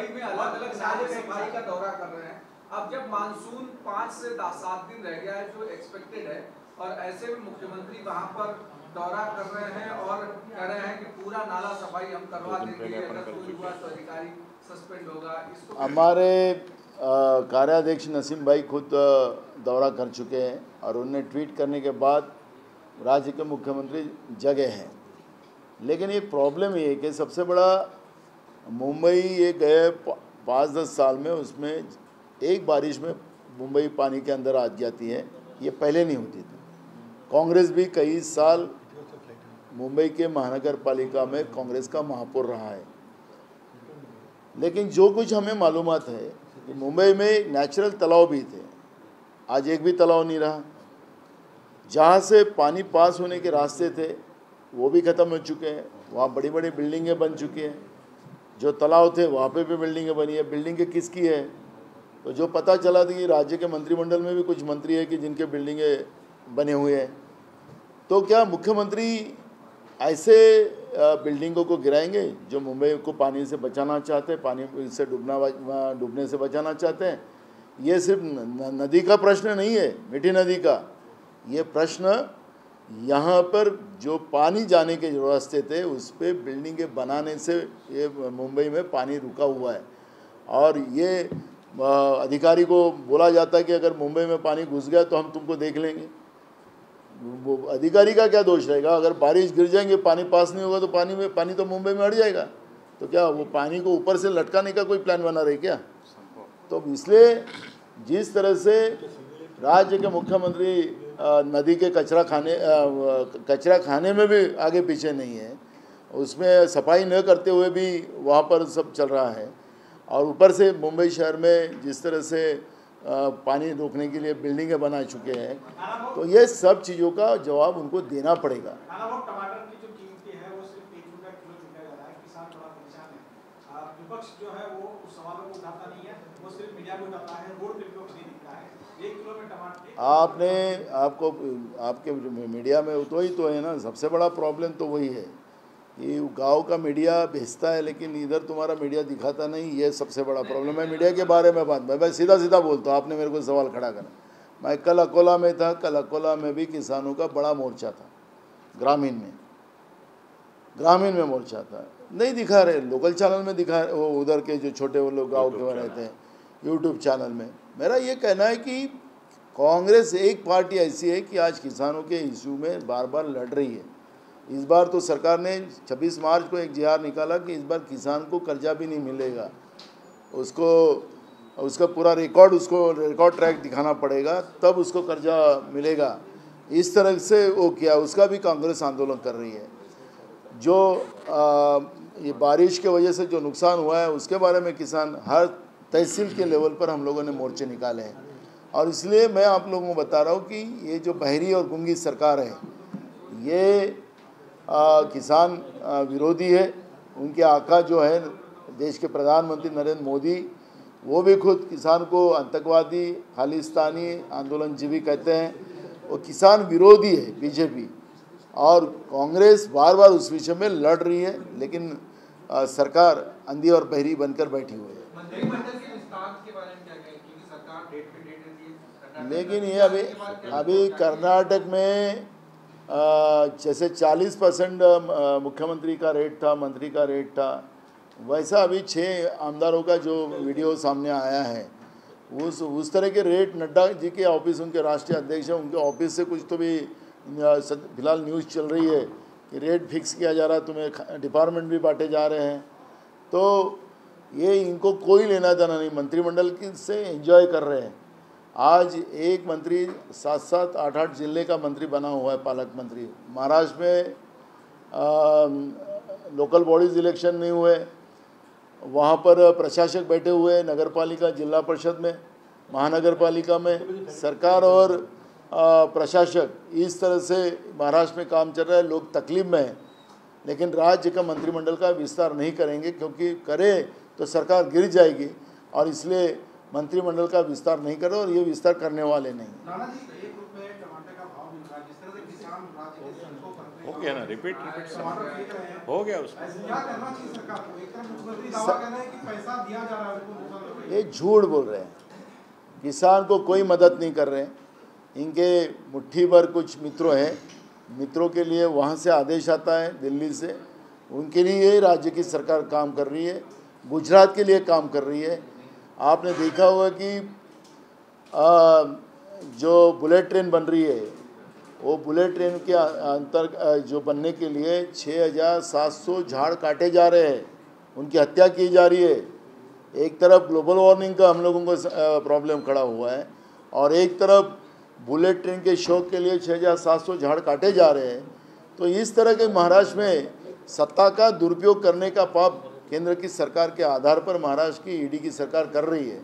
में अलग-अलग राज्य सफाई का दौरा कर रहे हैं। अब जब मानसून 5 से 7 दिन रह गया है जो एक्सपेक्टेड है, और ऐसे में मुख्यमंत्री वहां पर दौरा कर रहे हैं और कह रहे हैं कि पूरा नाला सफाई हम करवा देंगे, अगर कोई हुआ तो अधिकारी सस्पेंड होगा। इसको हमारे कार्याध्यक्ष नसीम भाई खुद दौरा कर चुके हैं, और उन्होंने ट्वीट करने के बाद राज्य के मुख्यमंत्री जगह हैं। लेकिन एक प्रॉब्लम ये है कि सबसे बड़ा मुंबई ये गए 5-10 साल में, उसमें एक बारिश में मुंबई पानी के अंदर आ जाती है, ये पहले नहीं होती थी। कांग्रेस भी कई साल मुंबई के महानगर पालिका में कांग्रेस का महापौर रहा है। लेकिन जो कुछ हमें मालूमात है कि मुंबई में नेचुरल तालाब भी थे, आज एक भी तालाब नहीं रहा। जहाँ से पानी पास होने के रास्ते थे वो भी ख़त्म हो चुके हैं, वहाँ बड़ी बड़ी बिल्डिंगें बन चुकी हैं। जो तालाब थे वहाँ पे भी बिल्डिंगें बनी है। बिल्डिंगें किसकी है? तो जो पता चला था कि राज्य के मंत्रिमंडल में भी कुछ मंत्री है कि जिनके बिल्डिंगें बने हुए हैं। तो क्या मुख्यमंत्री ऐसे बिल्डिंगों को गिराएंगे जो मुंबई को पानी से बचाना चाहते हैं, पानी से डूबने से बचाना चाहते हैं? ये सिर्फ नदी का प्रश्न नहीं है, मीठी नदी का, ये प्रश्न यहाँ पर जो पानी जाने के जो रास्ते थे उस पर बिल्डिंगें बनाने से ये मुंबई में पानी रुका हुआ है। और ये अधिकारी को बोला जाता है कि अगर मुंबई में पानी घुस गया तो हम तुमको देख लेंगे। वो अधिकारी का क्या दोष रहेगा? अगर बारिश गिर जाएंगे, पानी पास नहीं होगा तो पानी तो मुंबई में अड़ जाएगा। तो क्या वो पानी को ऊपर से लटकाने का कोई प्लान बना रहे क्या? तो इसलिए जिस तरह से राज्य के मुख्यमंत्री नदी के कचरा खाने में भी आगे पीछे नहीं है, उसमें सफाई न करते हुए भी वहाँ पर सब चल रहा है। और ऊपर से मुंबई शहर में जिस तरह से पानी रोकने के लिए बिल्डिंगें बना चुके हैं, तो ये सब चीज़ों का जवाब उनको देना पड़ेगा। टमाटर की जो कीमत है वो सिर्फ 1 रुपया किलो चुका जा रहा है, किसान थोड़ा परेशान है। विपक्ष जो है वो उस सवालों को उठाता नहीं है, वो सिर्फ मीडिया में उठाता है, रोड पे विपक्ष नहीं दिखता है। 1 किलो में टमाटर आपके मीडिया में तो ही तो है ना, सबसे बड़ा प्रॉब्लम तो वही है कि गांव का मीडिया भेजता है लेकिन इधर तुम्हारा मीडिया दिखाता नहीं। ये सबसे बड़ा प्रॉब्लम है मीडिया के बारे में। बात मैं सीधा बोलता हूँ, आपने मेरे को सवाल खड़ा करा। मैं कल अकोला में था, कल अकोला में भी किसानों का बड़ा मोर्चा था, ग्रामीण में मोर्चा था। नहीं दिखा रहे, लोकल चैनल में दिखा, वो उधर के जो छोटे वो लोग गाँव के रहते हैं यूट्यूब चैनल में। मेरा ये कहना है कि कांग्रेस एक पार्टी ऐसी है कि आज किसानों के इशू में बार बार लड़ रही है। इस बार तो सरकार ने 26 मार्च को एक GR निकाला कि इस बार किसान को कर्जा भी नहीं मिलेगा, उसका पूरा रिकॉर्ड ट्रैक दिखाना पड़ेगा, तब उसको कर्जा मिलेगा। इस तरह से वो किया, उसका भी कांग्रेस आंदोलन कर रही है। जो ये बारिश के वजह से जो नुकसान हुआ है उसके बारे में किसान हर तहसील के लेवल पर हम लोगों ने मोर्चे निकाले हैं। और इसलिए मैं आप लोगों को बता रहा हूँ कि ये जो बहरी और गूंगी सरकार है, ये किसान विरोधी है। उनके आका जो है देश के प्रधानमंत्री नरेंद्र मोदी, वो भी खुद किसान को आतंकवादी, खालिस्तानी, आंदोलनजीवी कहते हैं। वो किसान विरोधी है बीजेपी, और कांग्रेस बार बार उस विषय में लड़ रही है, लेकिन सरकार अंधी और बहरी बनकर बैठी हुई है। लेकिन ये अभी कर्नाटक में जैसे 40% मुख्यमंत्री का रेट था, मंत्री का रेट था, वैसा अभी 6 आमदारों का जो वीडियो सामने आया है, उस तरह के रेट नड्डा जी के ऑफिस, उनके राष्ट्रीय अध्यक्ष हैं, उनके ऑफिस से कुछ तो भी फिलहाल न्यूज़ चल रही है कि रेट फिक्स किया जा रहा है, तुम्हें डिपार्टमेंट भी बांटे जा रहे हैं। तो ये इनको कोई लेना देना नहीं, मंत्रिमंडल की से एंजॉय कर रहे हैं। आज एक मंत्री 7-7, 8-8 जिले का मंत्री बना हुआ है, पालक मंत्री। महाराष्ट्र में लोकल बॉडीज़ इलेक्शन नहीं हुए, वहाँ पर प्रशासक बैठे हुए नगर पालिका, जिला परिषद में, महानगर पालिका में। सरकार और प्रशासक इस तरह से महाराष्ट्र में काम चल रहा है, लोग तकलीफ में हैं। लेकिन राज्य का मंत्रिमंडल का विस्तार नहीं करेंगे, क्योंकि करें तो सरकार गिर जाएगी, और इसलिए मंत्रिमंडल का विस्तार नहीं कर रहे, और ये विस्तार करने वाले नहीं। हो गया ना, रिपीट हो गया उसको। ये झूठ बोल रहे हैं, किसान को कोई मदद नहीं कर रहे हैं। इनके मुट्ठी भर कुछ मित्रों हैं, मित्रों के लिए वहाँ से आदेश आता है दिल्ली से, उनके लिए राज्य की सरकार काम कर रही है, गुजरात के लिए काम कर रही है। आपने देखा होगा कि जो बुलेट ट्रेन बन रही है, वो बुलेट ट्रेन के जो बनने के लिए 6700 झाड़ काटे जा रहे हैं, उनकी हत्या की जा रही है। एक तरफ ग्लोबल वार्मिंग का हम लोगों को प्रॉब्लम खड़ा हुआ है, और एक तरफ बुलेट ट्रेन के शौक के लिए 6700 झाड़ काटे जा रहे हैं। तो इस तरह के महाराष्ट्र में सत्ता का दुरुपयोग करने का पाप केंद्र की सरकार के आधार पर महाराष्ट्र की ईडी की सरकार कर रही है।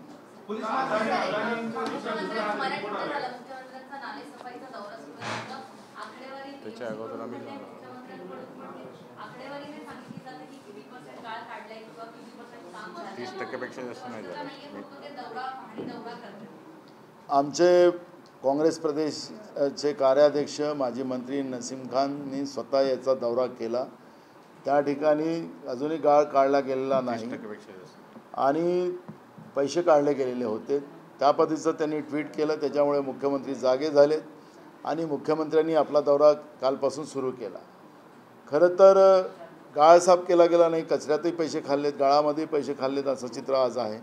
आमचे काँग्रेस प्रदेशचे कार्याध्यक्ष माजी मंत्री नसीम खाननी स्वतः याचा दौरा केला। त्या ठिकाणी अजूनही गाळ काढला गेलेला नाही आणि पैसे काढले गेलेले होते। त्या पद्धतीचं त्यांनी ट्विट केलं, त्याच्यामुळे मुख्यमंत्री जागे झालेत आणि मुख्यमंत्र्यांनी आपला दौरा कालपासून सुरू केला. खरं तर गाळ साफ केला गेला नाही, कचऱ्यातही पैसे खाल्लेत, गाळामध्ये पैसे खाल्लेत असं चित्र आज आहे.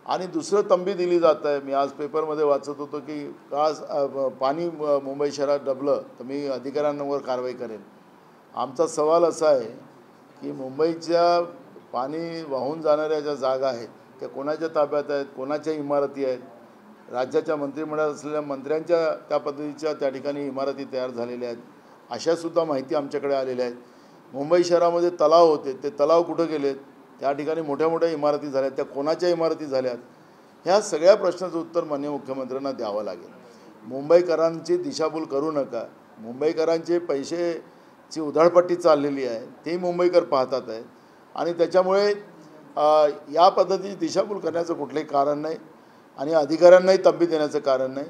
आणि दुसरं तंबी दिली जात आहे. मी आज पेपरमध्ये वाचत होतो की पाणी मुंबई शहरात डबलं तर मी अधिकाऱ्यांवर कारवाई करेन. आमचा सवाल असा आहे की मुंबईच्या पाणी वाहून जाणाऱ्या ज्या जागा आहेत त्या कोणाच्या ताब्यात आहेत, कोणाच्या इमारती आहेत, राज्याच्या मंत्रिमंडळात असलेल्या मंत्र्यांच्या त्या पद्धतीच्या त्या ठिकाणी इमारती तयार झालेल्या आहेत, अशासुद्धा माहिती आमच्याकडे आलेल्या आहेत. मुंबई शहरामध्ये तलाव होते, ते तलाव कुठं गेलेत, त्या ठिकाणी मोठ्या मोठ्या इमारती झाल्यात, त्या कोणाच्या इमारती झाल्यात, ह्या सगळ्या प्रश्नाचं उत्तर माननीय मुख्यमंत्र्यांना द्यावं लागेल. मुंबईकरांची दिशाभूल करू नका. मुंबईकरांचे पैशाची उधळपट्टी चाललेली आहे, तेही मुंबईकर पाहतात आहेत आणि त्याच्यामुळे या पद्धतीची दिशाभूल करण्याचं कुठलंही कारण नाही आणि अधिकाऱ्यांनाही तंबी देण्याचं कारण नाही.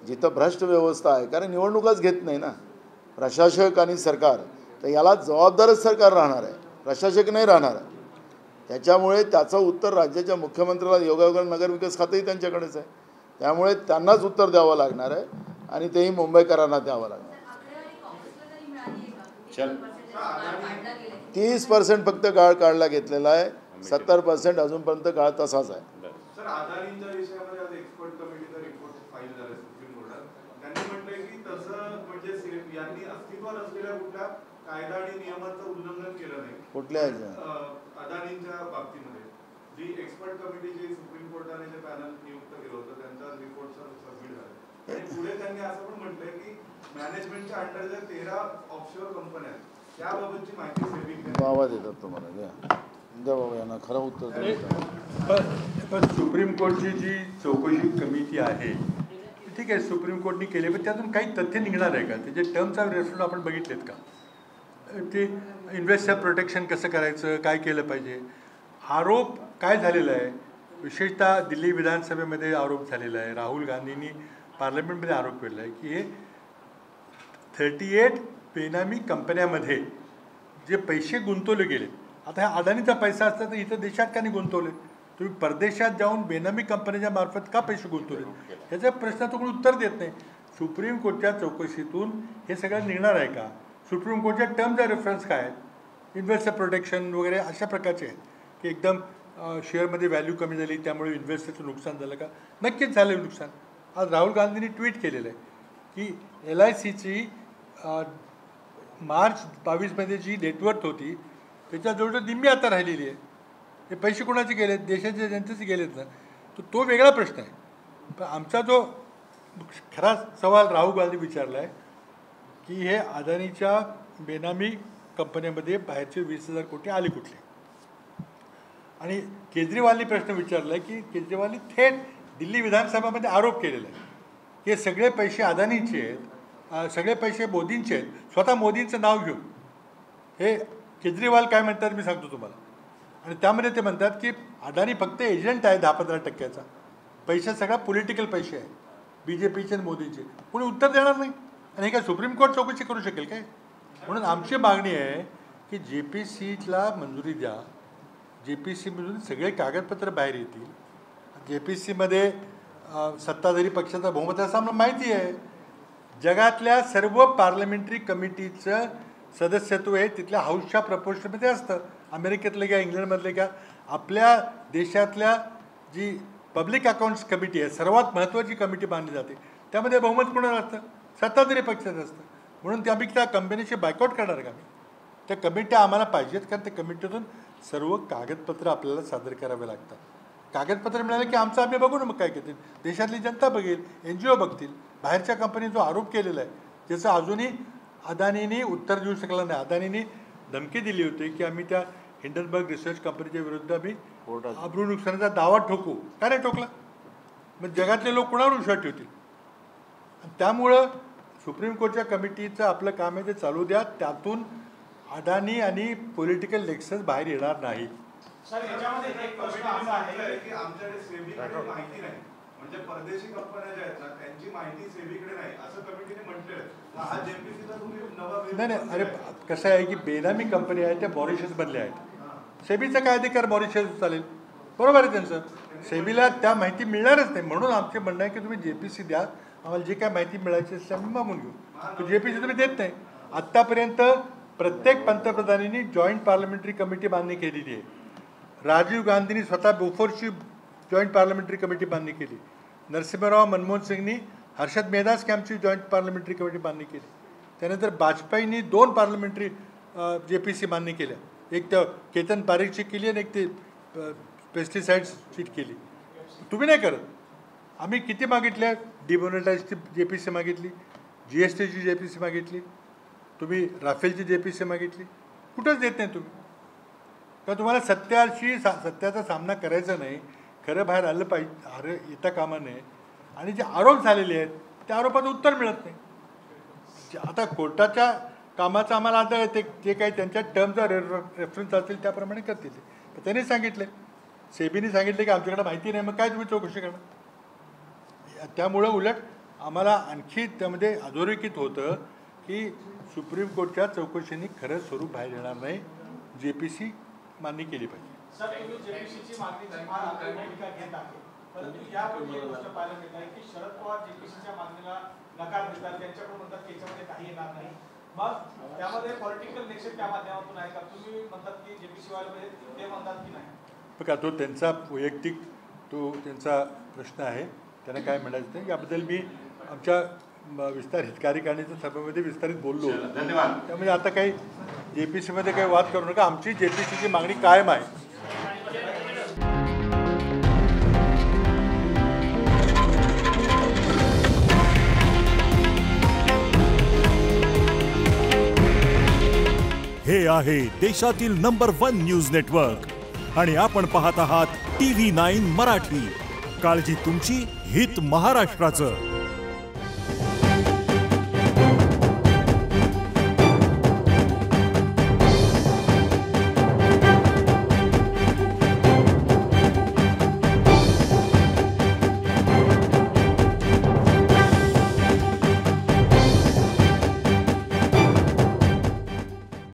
जिथं भ्रष्ट व्यवस्था आहे, कारण निवडणुकाच घेत नाही ना प्रशासक आणि सरकार, तर याला जबाबदारच सरकार राहणार आहे, प्रशासक नाही राहणार आहे. त्याच्यामुळे त्याचं उत्तर राज्याच्या मुख्यमंत्र्याला, योगायोगाने नगरविकास खातंही त्यांच्याकडेच आहे, त्यामुळे त्यांनाच उत्तर द्यावं लागणार आहे आणि तेही मुंबईकरांना द्यावं लागणार. 30% फक्त गाळ काढला घेतलेला आहे, 70% अजूनपर्यंत गाळ तसाच आहे. सर, अदानींच्या विषयामध्ये आज एक्सपर्ट कमिटीचा रिपोर्ट फाईल झाला सुप्रीम कोर्टात. त्यांनी म्हटलंय की तसं म्हणजे यांनी अस्तित्वात असलेल्या कुठल्या कायदा आणि नियमांचं उल्लंघन केलं नाही. कुठल्या अदानींच्या बाबतीमध्ये जी एक्सपर्ट कमिटी जी सुप्रीम कोर्टाने जे पॅनल नियुक्त केलं होतं त्यांचा रिपोर्ट सबमिट झाला आणि पुढे त्यांनी असं पण म्हटलंय की मॅनेजमेंटच्या अंडर ज्या 13 ऑफशोअर कंपन्या आहेत त्याबाबतची माहिती सेबी आवाज येतात तुम्हाला द्या बाबा, यांना खरं उत्तर पण सुप्रीम कोर्टची जी चौकशी कमिटी आहे ठीक आहे, सुप्रीम कोर्टने केले, पण त्यातून काही तथ्य निघणार आहे का? त्याचे टर्म्स ऑफ रेफरन्स आपण बघितलेत का? ते इन्व्हेस्टर प्रोटेक्शन कसं करायचं, काय केलं पाहिजे? आरोप काय झालेला आहे, विशेषतः दिल्ली विधानसभेमध्ये आरोप झालेला आहे, राहुल गांधींनी पार्लमेंटमध्ये आरोप केला आहे की हे 38 बेनामी कंपन्यामध्ये जे पैसे गुंतवले गेले, आता ह्या अदानीचा पैसा असता तर इथं देशात का नाही गुंतवले? तुम्ही परदेशात जाऊन बेनामी कंपन्यांच्या मार्फत का पैसे गुंतवले? ह्याच्या प्रश्नाचं कोणी उत्तर देत नाही. सुप्रीम कोर्टच्या चौकशीतून हे सगळं निघणार आहे का? सुप्रीम कोर्टच्या टर्म्स ऑफ रेफरन्स काय आहेत? इन्व्हेस्टर प्रोटेक्शन वगैरे अशा प्रकारचे आहेत की एकदम शेअरमध्ये व्हॅल्यू कमी झाली त्यामुळे इन्व्हेस्टरचं नुकसान झालं का? नक्कीच झालं नुकसान. आज राहुल गांधींनी ट्विट केलेलं आहे की LICची मार्च 22मध्ये जी नेटवर्थ होती त्याच्या जवळजवळ निम्मी आता राहिलेली आहे. हे पैसे कोणाचे गेलेत? देशाच्या जनतेचे गेलेत ना. तो वेगळा प्रश्न आहे. पण आमचा जो खरा सवाल राहुल गांधी विचारला आहे की हे अदानीच्या बेनामी कंपन्यांमध्ये बाहेरचे 20,000 कोटी आले कुठले? आणि केजरीवालनी प्रश्न विचारला आहे की केजरीवालनी थेट दिल्ली विधानसभामध्ये आरोप केलेला आहे की हे सगळे पैसे अदानीचे आहेत, सगळे पैसे मोदींचे आहेत, स्वतः मोदींचं नाव घेऊन. हे केजरीवाल काय म्हणतात मी सांगतो तुम्हाला. आणि त्यामध्ये ते म्हणतात की अदानी फक्त एजंट आहे 10-15%. पैसे सगळा पॉलिटिकल पैसे आहे, BJPचे आणि मोदींचे. कोणी उत्तर देणार नाही. आणि हे काय सुप्रीम कोर्ट चौकशी करू शकेल काय? म्हणून आमची मागणी आहे की JPCला मंजुरी द्या. JPCमधून सगळे कागदपत्र बाहेर येतील. JPCमध्ये सत्ताधारी पक्षाचा बहुमत असं आम्हाला माहिती आहे. जगातल्या सर्व पार्लमेंटरी कमिटीचं सदस्यत्व आहे तिथल्या हाऊसच्या प्रपोर्शनमध्ये असतं. अमेरिकेतलं घ्या, इंग्लंडमधलं घ्या. आपल्या देशातल्या जी पब्लिक अकाउंट्स कमिटी आहे, सर्वात महत्त्वाची कमिटी मानली जाते, त्यामध्ये बहुमत कोणाला असतं? सत्ताधारी पक्षाचं असतं. म्हणून त्या आम्ही त्या कंपनीचे बायकॉट करणार का? आम्ही त्या कमिट्या आम्हाला पाहिजेत, कारण त्या कमिटीतून सर्व कागदपत्र आपल्याला सादर करावे लागतात. कागदपत्र मिळाले की आमचं आम्ही बघू ना मग काय करतील. देशातली जनता बघेल, NGO बघतील. बाहेरच्या कंपनी जो आरोप केलेला आहे त्याचं अजूनही अदानीने उत्तर देऊ शकला नाही. अदानीने धमकी दिली होती की आम्ही त्या हिंडनबर्ग रिसर्च कंपनीच्या विरुद्ध आम्ही अब्रू नुकसानाचा दावा ठोकू. का नाही ठोकला? मग जगातले लोक कोणावर विश्वास ठेवतील? त्यामुळं सुप्रीम कोर्टच्या कमिटीचं आपलं काम आहे ते चालू द्या. त्यातून अदानी आणि पॉलिटिकल लेक्चर्स बाहेर येणार नाही. सर, याच्यामध्ये एक प्रश्न असा आहे की आमच्याकडे सेबीकडे माहिती नाही, म्हणजे परदेशी कंपन्या ज्या आहेत ना त्यांची माहिती सेबीकडे नाही असं कमिटीने म्हटलेलं. हा JPCचा तुम्ही नवा नाही, अरे कसं आहे की बेनामी कंपनी आहे त्या मॉरिशसमधल्या आहेत. सेबीचा काय अधिकार मॉरिशस चालेल? बरोबर आहे त्यांचं. सेबीला त्या माहिती मिळणारच नाही. म्हणून आमचे म्हणणं आहे की तुम्ही JPC द्या, आम्हाला जे काय माहिती मिळायची असेल आम्ही मागून घेऊ. JPC तुम्ही देत नाही. आत्तापर्यंत प्रत्येक पंतप्रधानांनी जॉईंट पार्लमेंटरी कमिटी मान्य केलेली आहे. राजीव गांधींनी स्वतः बोफोर्सची जॉईंट पार्लमेंटरी कमिटी मान्य केली. नरसिंहराव मनमोहन सिंगनी हर्षद मेहदास कॅम्पची जॉईंट पार्लमेंटरी कमिटी मान्य केली. त्यानंतर वाजपेयींनी 2 पार्लमेंटरी JPC मान्य केल्या. एक तर केतन पारेखची केली आणि एक ते पेस्टिसाइड्सची केली. तुम्ही नाही करत. आम्ही किती मागितल्या? डिमॉनिटाईजची JPC मागितली, GSTची JPC मागितली, तुम्ही राफेलची JPC मागितली. कुठंच देत नाही तुम्ही. का तुम्हाला सत्याचा सामना करायचा नाही, खरं बाहेर आलं पाहिजे, येता कामा नये. आणि जे आरोप झालेले आहेत त्या आरोपाचं उत्तर मिळत नाही. आता कोर्टाच्या कामाचं आम्हाला आदर आहे, जे काही त्यांच्या टर्मचा रेफरन्स असतील त्याप्रमाणे करतील. तर त्यांनी सांगितलं, सेबीने सांगितलं की आमच्याकडे माहिती नाही, मग काय तुम्ही चौकशी करणार? त्यामुळं उलट आम्हाला आणखी त्यामध्ये अधोरेखित होतं की सुप्रीम कोर्टच्या चौकशीने खरं स्वरूप बाहेर येणार नाही. JPC मान्य केली पाहिजे. सर, तुम्ही JPCची मागणीची फार आग्रही भूमिका घेत आहे, परंतु यापूर्वी एक गोष्ट पाहायला मिळत आहे की शरद पवार JPCच्या मागणीला नकार देतात. त्यांच्याकडून म्हणतात की याच्यामध्ये काही येणार नाही. मग त्यामध्ये पॉलिटिकल नेक्शन त्या माध्यमातून आहे का? तुम्ही म्हणतात की JPC वाले ते म्हणतात की नाही? बघा, तो त्यांचा वैयक्तिक त्यांचा प्रश्न आहे. त्यांना काय म्हणायचं नाही. याबद्दल मी आमच्या विस्तारित कार्यकारिणीच्या सभेमध्ये विस्तारित बोललो. धन्यवाद. त्यामुळे आता काही JPCमध्ये काही वाद करू नका. आमची JPCची मागणी कायम आहे. हे आहे देशातील नंबर 1 न्यूज नेटवर्क आणि आपण पाहत आहात TV9 मराठी. काळजी तुमची, हित महाराष्ट्राचं.